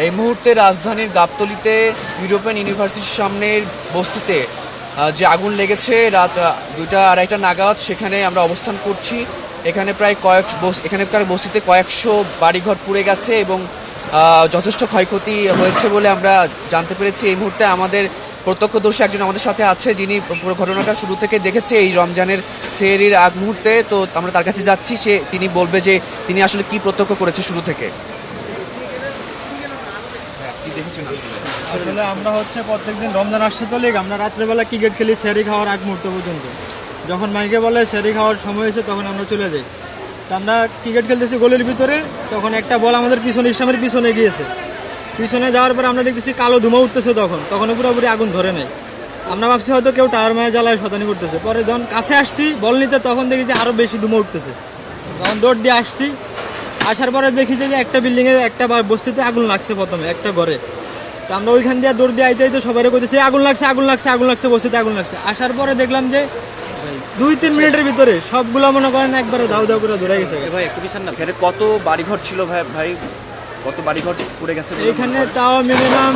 এই মুহূর্তে রাজধানীর গাবতলীতে ইউরোপিয়ান ইউনিভার্সিটির সামনের বস্তিতে যে আগুন লেগেছে রাত 2টা 2:30টা নাগাদ, সেখানে আমরা অবস্থান করছি। এখানে প্রায় এখানকার বস্তিতে কয়েকশো বাড়িঘর পুড়ে গেছে এবং যথেষ্ট ক্ষয়ক্ষতি হয়েছে বলে আমরা জানতে পেরেছি। এই মুহূর্তে আমাদের প্রত্যক্ষদর্শী একজন আমাদের সাথে আছে, যিনি পুরো ঘটনাটা শুরু থেকে দেখেছে এই রমজানের সেহরির আগ মুহূর্তে। তো আমরা তার কাছে যাচ্ছি, তিনি বলবে যে তিনি আসলে কি প্রত্যক্ষ করেছে শুরু থেকে। আসলে আমরা প্রত্যেকদিন রমজান আসছে তো আমরা রাত্রেবেলা ক্রিকেট খেলি সেহরি খাওয়ার আগ মুহূর্ত পর্যন্ত। যখন মাইকে বলে সেহরি খাওয়ার সময় হয়েছে তখন আমরা চলে যাই। তো আমরা ক্রিকেট খেলতেছি গলির ভিতরে, তখন একটা বল আমাদের ইসলামের পিছনে গিয়েছে। পিছনে যাওয়ার পর আমরা দেখতেছি কালো ধুমা উঠতেছে, তখনও পুরোপুরি আগুন ধরে নেই। আমরা ভাবছি হয়তো কেউ টায়ার মায়ের জ্বালায় শতানি করতেছে। পরে যখন কাছে আসছি বল নিতে, তখন দেখি যে আরও বেশি ধুমা উঠতেছে। তখন দৌড় দিয়ে আসছি, আসার পরে দেখি যে একটা বিল্ডিংয়ে একটা বস্তিতে আগুন লাগছে, প্রথমে একটা ঘরে। তো আমরা ওইখান দিয়ে দৌড় দিয়ে আইতে সবাই করতেছি আগুন লাগছে আগুন লাগছে আগুন লাগছে, বস্তিতে আগুন লাগছে। আসার পরে দেখলাম যে 2-3 মিনিটের ভিতরে সবগুলো মনে করেন একবারে দাউ দাউ করে ধরে গেছে। ভাই একটু পিছন না, এখানে কত বাড়িঘর ছিল ভাই কত বাড়িঘর পুড়ে গেছে? এখানে তাও মিনিমাম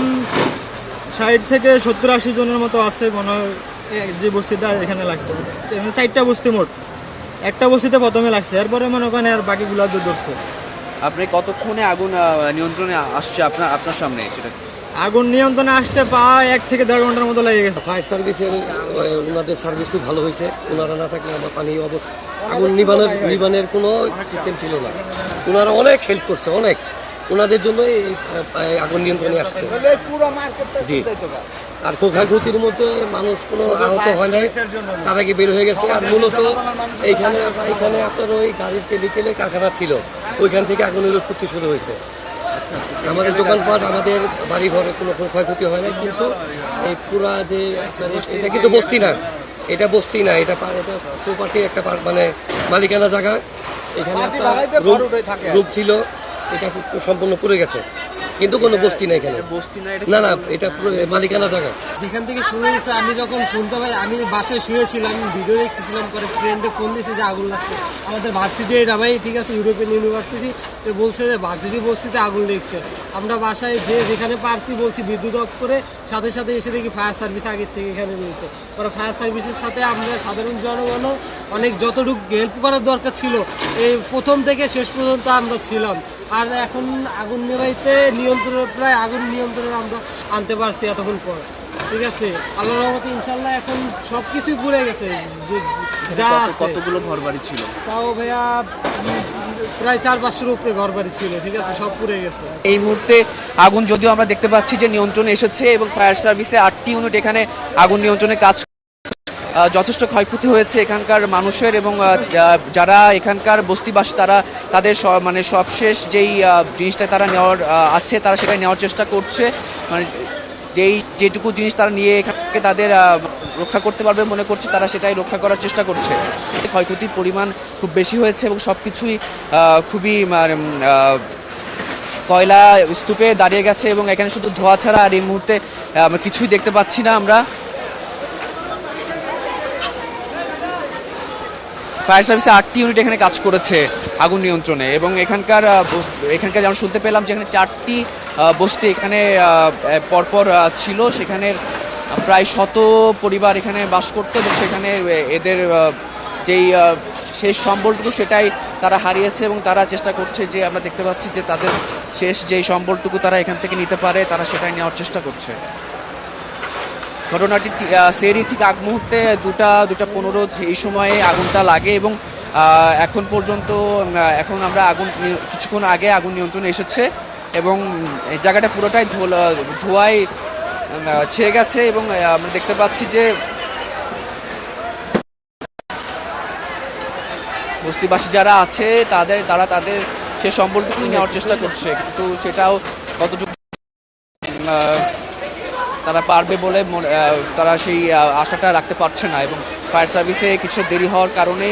60 থেকে 70-80 জনের মতো আছে মনে হয়, যে বস্তিটা এখানে লাগছে। 4টা বস্তি মোট, একটা বস্তিতে প্রথমে লাগছে, এরপরে মনে করেন আর বাকিগুলো ধরছে। আপনি কতক্ষণে আগুন নিয়ন্ত্রণে আসছে আপনার সামনে? সেটা আগুন নিয়ন্ত্রণে আসতে প্রায় 1 থেকে 1.5 ঘন্টার মতো লেগে গেছে। ফায়ার সার্ভিসের ওনাদের সার্ভিস খুব ভালো হয়েছে। ওনারা না থাকলে আমার পানি আগুন নিবানের কোনো সিস্টেম ছিল না। ওনারা অনেক হেল্প করছে, অনেক। ওনাদের জন্য এই আগুন নিয়ন্ত্রণে আসছে। জি, আর ক্ষয়ক্ষতির মধ্যে মানুষ কোনো আহত হয় নাই, তার আগে বের হয়ে গেছে। আর মূলত এইখানে আপনার ওই গাড়ির কেমিক্যালে কারখানা ছিল, ওইখান থেকে আগুনের উৎপত্তি শুরু হয়েছে। আমাদের দোকানপাট, আমাদের বাড়ি ঘরে কোনো ক্ষয়ক্ষতি হয় না। কিন্তু এই পুরা যে এটা কিন্তু বস্তি না, এটা প্রপার্টি একটা মানে মালিকানা জায়গা। এখানে একটা রূপ ছিল, এটা সম্পূর্ণ পুড়ে গেছে, কিন্তু কোনো বস্তি না এখানে। না না, এটা পুরো মালিকানা জায়গা। যেখান থেকে শুরু হয়েছে, আমি যখন শুনতে পাই, আমি বাসায় শুয়েছিলাম, ভিডিও দেখতেছিলাম, পরে ফ্রেন্ডে ফোন দিয়েছে যে আগুন লাগছে আমাদের ভার্সিটি। এটা ভাই ঠিক আছে, ইউরোপিয়ান ইউনিভার্সিটি। তো বলছে যে ভার্সিটি বস্তিতে আগুন লেগছে। আমরা বাসায় যেখানে পারছি বলছি বিদ্যুৎ অফ করে, সাথে সাথে এসে দেখি ফায়ার সার্ভিস আগের থেকে এখানে রয়েছে। পরে ফায়ার সার্ভিসের সাথে আমরা সাধারণ জনগণও অনেক যতটুকু হেল্প করার দরকার ছিল, এই প্রথম থেকে শেষ পর্যন্ত আমরা ছিলাম। আর এখন আগুন নেভাইতে প্রায় আগুন নিয়ন্ত্রণে আমরা আনতে পারছি এতক্ষণ পর। ঠিক আছে, আল্লাহর রহমতে ইনশাল্লাহ এখন সব কিছুই পুড়ে গেছে যা আছে। কতগুলো ঘর বাড়ি ছিল? তাও ভাইয়া প্রায় 400-500 উপরে ঘর বাড়ি ছিল। ঠিক আছে, সব পুড়ে গেছে। এই মুহূর্তে আগুন যদিও আমরা দেখতে পাচ্ছি যে নিয়ন্ত্রণে এসেছে এবং ফায়ার সার্ভিসে 8টি ইউনিট এখানে আগুন নিয়ন্ত্রণে কাজ। যথেষ্ট ক্ষয়ক্ষতি হয়েছে এখানকার মানুষের এবং যারা এখানকার বস্তিবাসী তাদের মানে সবশেষ যেই জিনিসটা তারা নেওয়ার আছে তারা সেটাই নেওয়ার চেষ্টা করছে। মানে যেটুকু জিনিস তারা নিয়ে এখান থেকে তাদের রক্ষা করতে পারবে মনে করছে, তারা সেটাই রক্ষা করার চেষ্টা করছে। ক্ষয়ক্ষতির পরিমাণ খুব বেশি হয়েছে এবং সব কিছুই খুবই কয়লা স্তূপে দাঁড়িয়ে গেছে এবং এখানে শুধু ধোঁয়া ছাড়া আর এই মুহূর্তে আমরা কিছুই দেখতে পাচ্ছি না। আমরা ফায়ার সার্ভিসে 8টি ইউনিট এখানে কাজ করেছে আগুন নিয়ন্ত্রণে এবং এখানকার যেমন শুনতে পেলাম যে এখানে 4টি বস্তি এখানে পরপর ছিল। সেখানের প্রায় 100 পরিবার এখানে বাস করতো এবং সেখানে এদের যেই শেষ সম্বলটুকু সেটাই তারা হারিয়েছে এবং তারা চেষ্টা করছে যে আমরা দেখতে পাচ্ছি যে তাদের শেষ যেই সম্বলটুকু তারা এখান থেকে নিতে পারে তারা সেটাই নেওয়ার চেষ্টা করছে। ঘটনাটি সেহরির ঠিক আগ মুহূর্তে 2:15 এই সময়ে আগুনটা লাগে এবং এখন পর্যন্ত এখন আমরা কিছুক্ষণ আগে আগুন নিয়ন্ত্রণে এসেছে এবং এই জায়গাটা পুরোটাই ধোঁয়ায় ছেয়ে গেছে এবং আমরা দেখতে পাচ্ছি যে বস্তিবাসী যারা আছে তারা তাদের সে সম্বলটুকুই নেওয়ার চেষ্টা করছে, কিন্তু সেটাও কতটুকু তারা পারবে বলে তারা সেই আশাটা রাখতে পারছে না এবং ফায়ার সার্ভিসে কিছু দেরি হওয়ার কারণে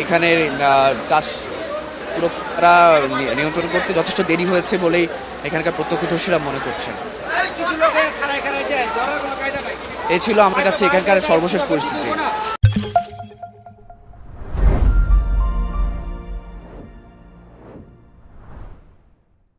এখানের কাজ পুরো তারা নিয়ন্ত্রণ করতে যথেষ্ট দেরি হয়েছে বলেই এখানকার প্রত্যক্ষদর্শীরা মনে করছেন। এই ছিল আমার কাছে এখানকার সর্বশেষ পরিস্থিতি।